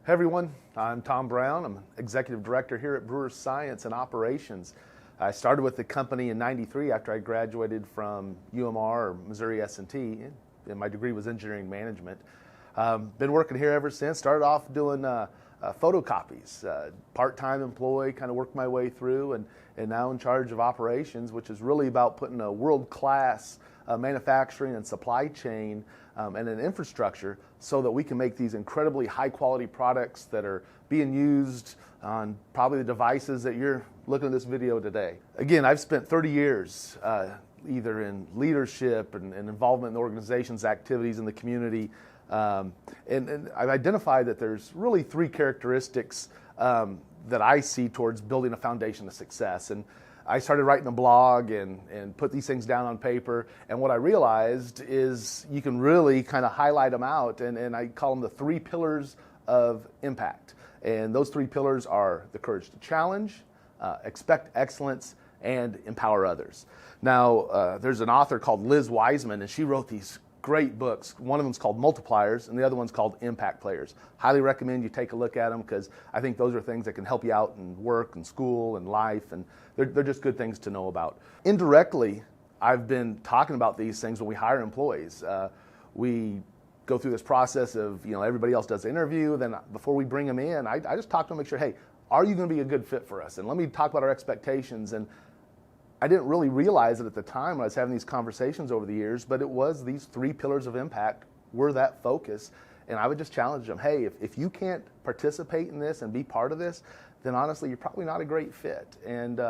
Hey everyone, I'm Tom Brown. I'm Executive Director here at Brewers Science and Operations. I started with the company in '93 after I graduated from UMR or Missouri S&T, and my degree was engineering management. Been working here ever since. Started off doing photocopies, part-time employee, kind of worked my way through, and now in charge of operations, which is really about putting a world-class manufacturing and supply chain and an infrastructure so that we can make these incredibly high-quality products that are being used on probably the devices that you're looking at this video today. Again, I've spent 30 years either in leadership and involvement in the organization's activities in the community. And I've identified that there's really three characteristics that I see towards building a foundation of success. And I started writing a blog and put these things down on paper. And what I realized is you can really kind of highlight them out. And I call them the three pillars of impact. And those three pillars are the courage to challenge, expect excellence, and empower others. Now, there's an author called Liz Wiseman, and she wrote these great books. One of them is called Multipliers, and the other one's called Impact Players. Highly recommend you take a look at them because I think those are things that can help you out in work and school and life, and they're just good things to know about. Indirectly, I've been talking about these things when we hire employees. We go through this process of, everybody else does the interview, then before we bring them in, I just talk to them, make sure, hey, are you going to be a good fit for us? And let me talk about our expectations. And I didn't really realize it at the time when I was having these conversations over the years, but it was these three pillars of impact were that focus. And I would just challenge them, hey, if you can't participate in this and be part of this, then honestly, you're probably not a great fit. And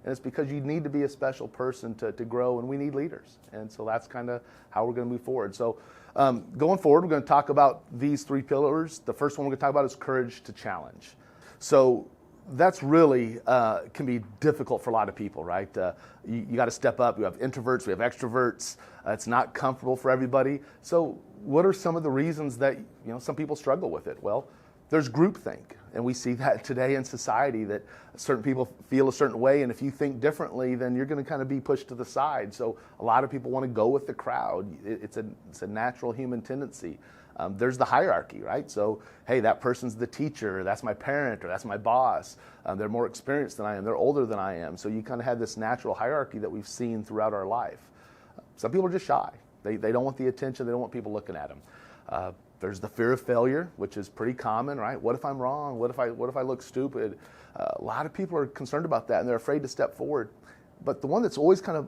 it's because you need to be a special person to grow, and we need leaders. And so that's kind of how we're going to move forward. So going forward, we're going to talk about these three pillars. The first one we're going to talk about is courage to challenge. So that's really can be difficult for a lot of people, right? You got to step up. We have introverts, we have extroverts. It's not comfortable for everybody. So what are some of the reasons that some people struggle with it? Well, there's groupthink, and we see that today in society, that certain people feel a certain way, and if you think differently, then you're going to kind of be pushed to the side. So a lot of people want to go with the crowd. It's a natural human tendency. There's the hierarchy, right? So, hey, that person's the teacher, that's my parent, or that's my boss. They're more experienced than I am, they're older than I am. So you kind of have this natural hierarchy that we've seen throughout our life. Some people are just shy. They don't want the attention, they don't want people looking at them. There's the fear of failure, which is pretty common, right? What if I'm wrong? What if I look stupid? A lot of people are concerned about that, and they're afraid to step forward. But the one that's always kind of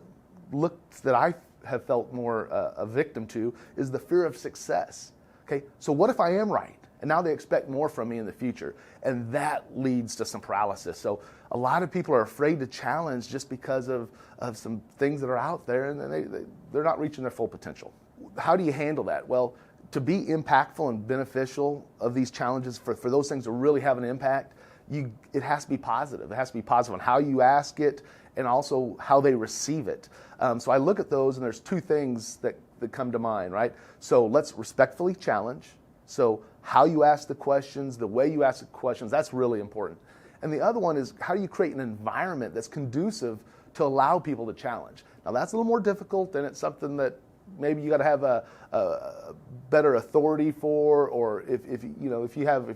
looked, that I have felt more a victim to, is the fear of success. Okay, so what if I am right? And now they expect more from me in the future. And that leads to some paralysis. So a lot of people are afraid to challenge just because of some things that are out there, and they're not reaching their full potential. How do you handle that? Well, to be impactful and beneficial of these challenges, for those things to really have an impact, it has to be positive. It has to be positive on how you ask it and also how they receive it. So I look at those, and there's two things that come to mind, right? So let's respectfully challenge. So how you ask the questions, the way you ask the questions, that's really important. And the other one is, how do you create an environment that's conducive to allow people to challenge? Now that's a little more difficult, and it's something that maybe you got to have a better authority for, or if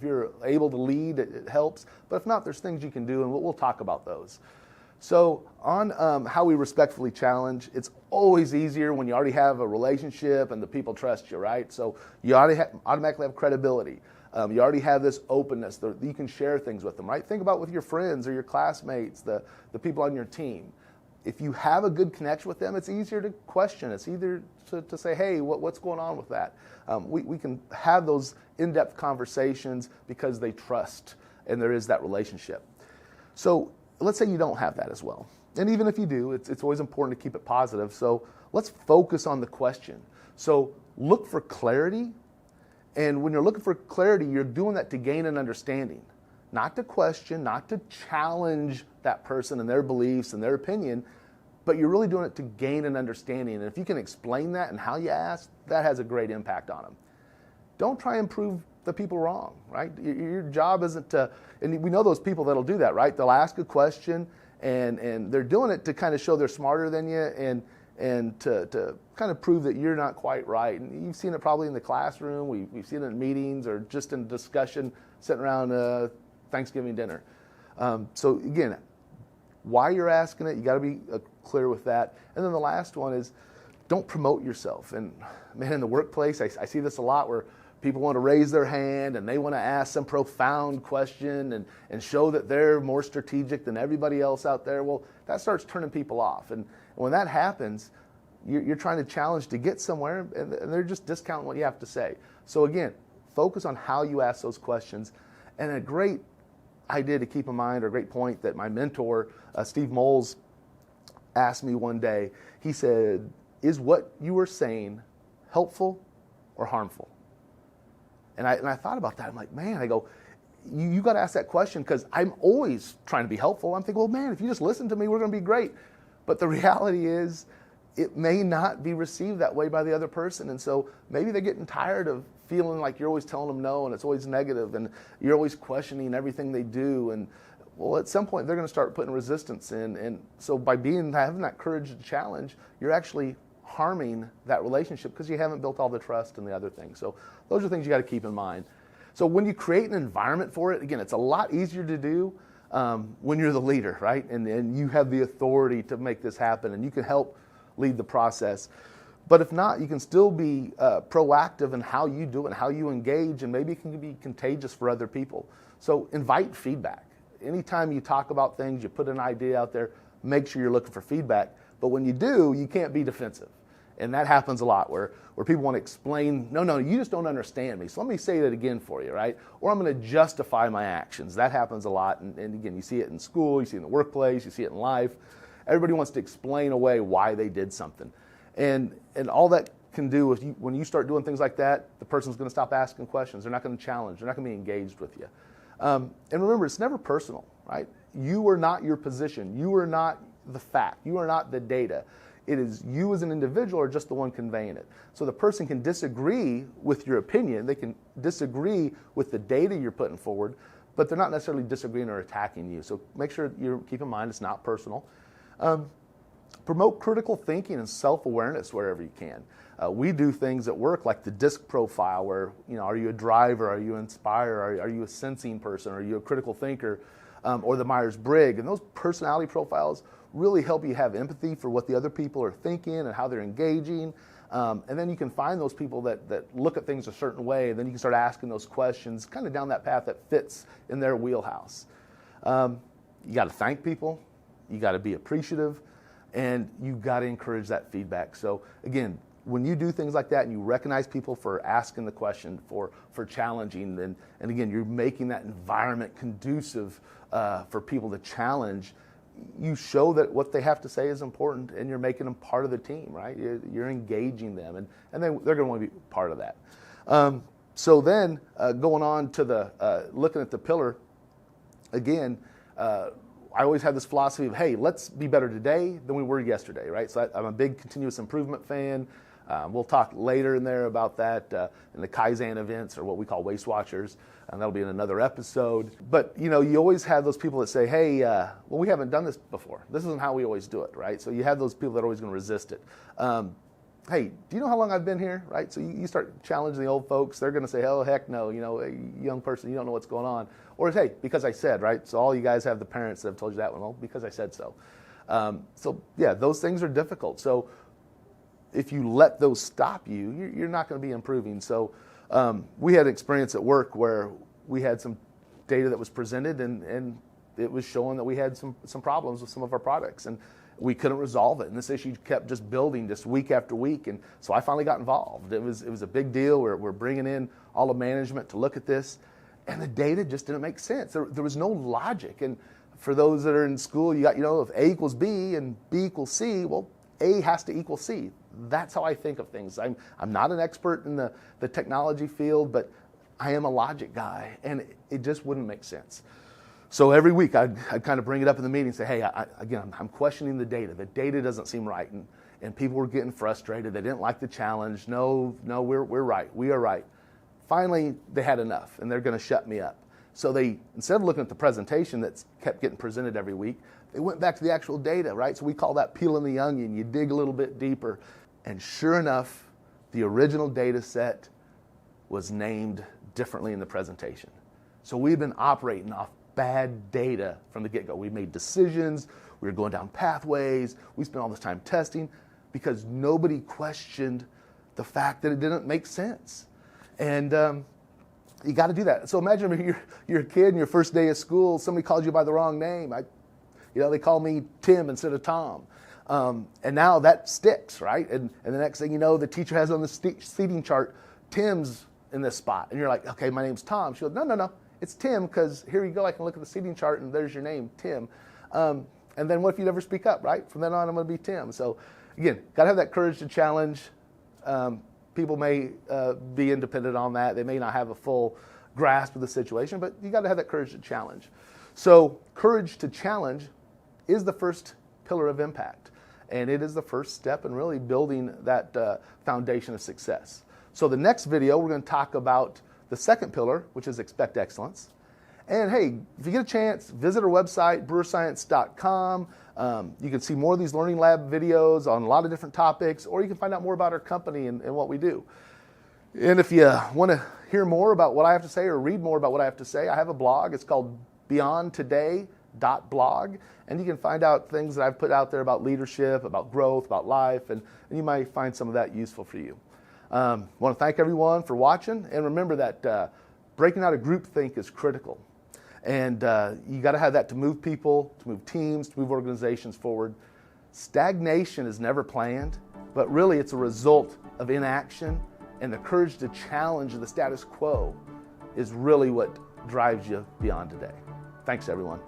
you're able to lead, it helps. But if not, there's things you can do, and we'll talk about those. So on how we respectfully challenge, it's always easier when you already have a relationship and the people trust you, right? So you already automatically have credibility. You already have this openness that you can share things with them, right? Think about with your friends or your classmates, the people on your team. If you have a good connection with them, it's easier to question. It's easier to say, hey, what's going on with that? We can have those in-depth conversations because they trust, and there is that relationship. So let's say you don't have that as well. And even if you do, it's always important to keep it positive. So let's focus on the question. So look for clarity. And when you're looking for clarity, you're doing that to gain an understanding. Not to question, not to challenge that person and their beliefs and their opinion, but you're really doing it to gain an understanding. And if you can explain that and how you ask, that has a great impact on them. Don't try and prove the people wrong, right? Your job isn't to, and we know those people that'll do that, right? They'll ask a question, and they're doing it to kind of show they're smarter than you, and and to kind of prove that you're not quite right. And you've seen it probably in the classroom, we've seen it in meetings, or just in discussion sitting around Thanksgiving dinner. So again, why you're asking it, you got to be clear with that. And then the last one is, don't promote yourself. And man, in the workplace, I see this a lot where people want to raise their hand and they want to ask some profound question and show that they're more strategic than everybody else out there. Well, that starts turning people off. And when that happens, you're trying to challenge to get somewhere, and they're just discounting what you have to say. So again, focus on how you ask those questions. And a great idea to keep in mind, or a great point that my mentor, Steve Moles, asked me one day, he said, is what you were saying helpful or harmful? And I thought about that. I'm like, man, I go, you got to ask that question, because I'm always trying to be helpful. I'm thinking, well, man, if you just listen to me, we're going to be great. But the reality is, it may not be received that way by the other person. And so maybe they're getting tired of feeling like you're always telling them no, and it's always negative, and you're always questioning everything they do. And well, at some point, they're going to start putting resistance in. And so by having that courage to challenge, you're actually harming that relationship, because you haven't built all the trust and the other things. So those are things you got to keep in mind. So when you create an environment for it, again, it's a lot easier to do when you're the leader, right? And you have the authority to make this happen, and you can help lead the process. But if not, you can still be proactive in how you do it and how you engage, and maybe it can be contagious for other people. So invite feedback. Anytime you talk about things, you put an idea out there, make sure you're looking for feedback. But when you do, you can't be defensive. And that happens a lot where people want to explain, no, you just don't understand me. So let me say that again for you, right? Or I'm going to justify my actions. That happens a lot. And again, you see it in school, you see it in the workplace, you see it in life. Everybody wants to explain away why they did something. And all that can do is when you start doing things like that, the person's going to stop asking questions. They're not going to challenge. They're not going to be engaged with you. And remember, it's never personal, right? You are not your position. You are not the fact. You are not the data. It is you as an individual are just the one conveying it. So the person can disagree with your opinion. They can disagree with the data you're putting forward, but they're not necessarily disagreeing or attacking you. So make sure you keep in mind it's not personal. Promote critical thinking and self-awareness wherever you can. We do things at work like the DISC profile, where, are you a driver? Are you inspire? Are you a sensing person? Are you a critical thinker? Or the Myers-Briggs. And those personality profiles really help you have empathy for what the other people are thinking and how they're engaging. And then you can find those people that look at things a certain way, and then you can start asking those questions kind of down that path that fits in their wheelhouse. You got to thank people. You got to be appreciative, and you got to encourage that feedback. So again, when you do things like that and you recognize people for asking the question, for challenging, and again, you're making that environment conducive for people to challenge, you show that what they have to say is important, and you're making them part of the team, right? You're engaging them, and they're going to want to be part of that. So then going on to the looking at the pillar, again, I always have this philosophy of, hey, let's be better today than we were yesterday, right? So I'm a big continuous improvement fan. We'll talk later in there about that in the Kaizen events, or what we call Waste Watchers, and that'll be in another episode. But, you always have those people that say, hey, well, we haven't done this before. This isn't how we always do it, right? So you have those people that are always going to resist it. Hey, do you know how long I've been here, right? So you start challenging the old folks. They're going to say, oh, heck no, young person, you don't know what's going on. Or, hey, because I said, right? So all you guys have the parents that have told you that one. Well, because I said so. So, yeah, those things are difficult. So if you let those stop you, you're not going to be improving. So we had an experience at work where we had some data that was presented, and it was showing that we had some problems with some of our products, and we couldn't resolve it. And this issue kept just building just week after week. And so I finally got involved. It was a big deal. We're bringing in all of management to look at this, and the data just didn't make sense. There was no logic. And for those that are in school, you got, if A equals B and B equals C, well, A has to equal C. That's how I think of things. I'm not an expert in the technology field, but I am a logic guy, and it just wouldn't make sense. So every week I'd kind of bring it up in the meeting and say, hey, I'm questioning the data. The data doesn't seem right, and people were getting frustrated. They didn't like the challenge. No, we're right. We are right. Finally, they had enough, and they're going to shut me up. So they, instead of looking at the presentation that's kept getting presented every week, They went back to the actual data, right? So we call that peeling the onion. You dig a little bit deeper. And sure enough, the original data set was named differently in the presentation. So we've been operating off bad data from the get-go. We made decisions, we were going down pathways, we spent all this time testing because nobody questioned the fact that it didn't make sense. And you got to do that. So imagine you're a kid and your first day of school, somebody calls you by the wrong name. They call me Tim instead of Tom. And now that sticks, right? And the next thing you know, the teacher has on the seating chart, Tim's in this spot. And you're like, okay, my name's Tom. She goes, no, it's Tim, because here you go, I can look at the seating chart and there's your name, Tim. And then what if you never speak up, right? From then on, I'm going to be Tim. So again, got to have that courage to challenge. People may be independent on that. They may not have a full grasp of the situation, but you got to have that courage to challenge. So courage to challenge is the first pillar of impact. And it is the first step in really building that foundation of success. So the next video, we're going to talk about the second pillar, which is expect excellence. And hey, if you get a chance, visit our website, brewerscience.com. You can see more of these Learning Lab videos on a lot of different topics, or you can find out more about our company and what we do. And if you want to hear more about what I have to say or read more about what I have to say, I have a blog. It's called beyondtoday.blog. And you can find out things that I've put out there about leadership, about growth, about life, and you might find some of that useful for you. I want to thank everyone for watching, and remember that breaking out of groupthink is critical. And you got to have that to move people, to move teams, to move organizations forward. Stagnation is never planned, but really it's a result of inaction, and the courage to challenge the status quo is really what drives you beyond today. Thanks, everyone.